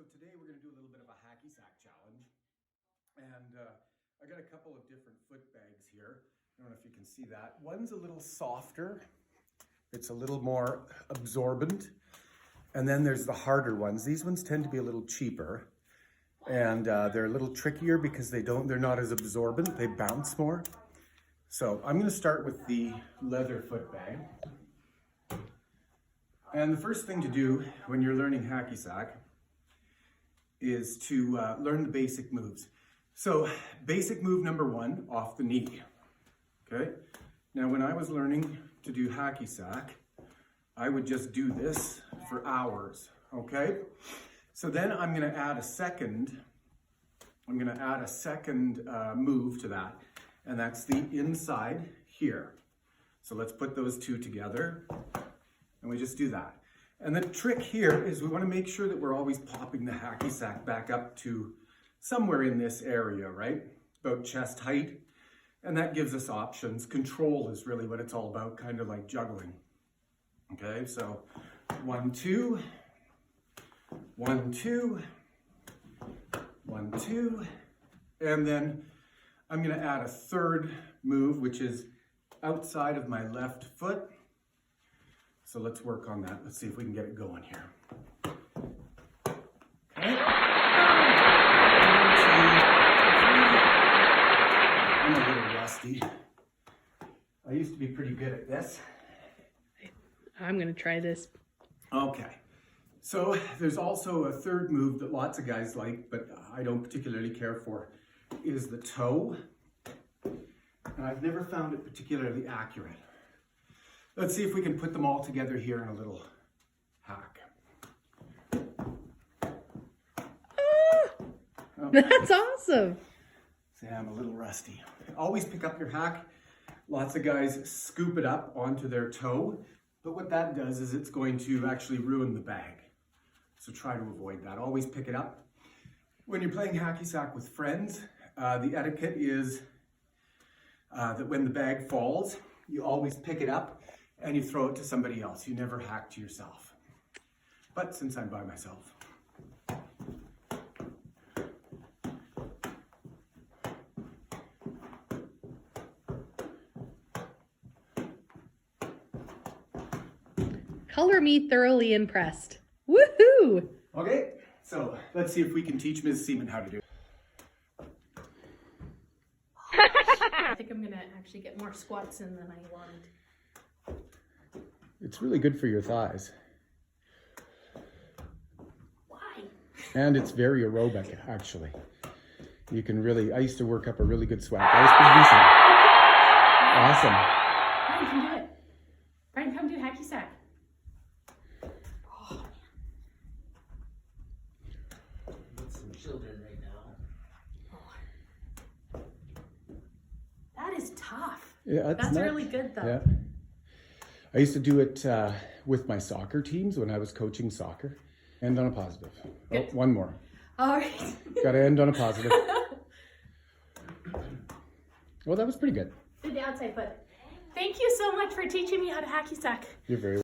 so today we're going to do a little bit of a hacky sack challenge. And I got a couple of different foot bags here. I don't know if you can see that. One's a little softer. It's a little more absorbent. And then there's the harder ones. These ones tend to be a little cheaper. And they're a little trickier because they're not as absorbent. They bounce more. So I'm going to start with the leather foot bag. And the first thing to do when you're learning hacky sack is to learn the basic moves. So basic move number one, off the knee. Okay. Now when I was learning to do hacky sack, I would just do this for hours. Okay. So then I'm going to add a second. Move to that, and that's the inside here. So let's put those two together, and we just do that. And the trick here is we want to make sure that we're always popping the hacky sack back up to somewhere in this area, right? About chest height. And that gives us options. Control is really what it's all about, kind of like juggling. Okay, so 1, 2, 1, 2, 1, 2. And then I'm going to add a third move, which is outside of my left foot. So let's work on that. Let's see if we can get it going here. Okay. 1, 2, 3. I'm a little rusty. I used to be pretty good at this. I'm going to try this. Okay. So there's also a third move that lots of guys like, but I don't particularly care for, is the toe. And I've never found it particularly accurate. Let's see if we can put them all together here in a little hack. Oh, that's awesome. See, I'm a little rusty. Always pick up your hack. Lots of guys scoop it up onto their toe, but what that does is it's going to actually ruin the bag. So try to avoid that. Always pick it up. When you're playing hacky sack with friends, the etiquette is that when the bag falls, you always pick it up and you throw it to somebody else. You never hack to yourself. But since I'm by myself. Color me thoroughly impressed. Woohoo! Okay, so let's see if we can teach Ms. Seaman how to do it. I think I'm gonna actually get more squats in than I wanted. It's really good for your thighs. Why? And it's very aerobic, actually. You can really, I used to work up a really good sweat. That was pretty decent. Awesome. Brian can do it. Brian, come do hacky sack. Oh, man. With some children right now. Oh. That is tough. Yeah, That's really good though. Yeah. I used to do it with my soccer teams when I was coaching soccer. End on a positive. Oh, one more. All right. Got to end on a positive. Well, that was pretty good. Did the outside foot. Thank you so much for teaching me how to hacky sack. You're very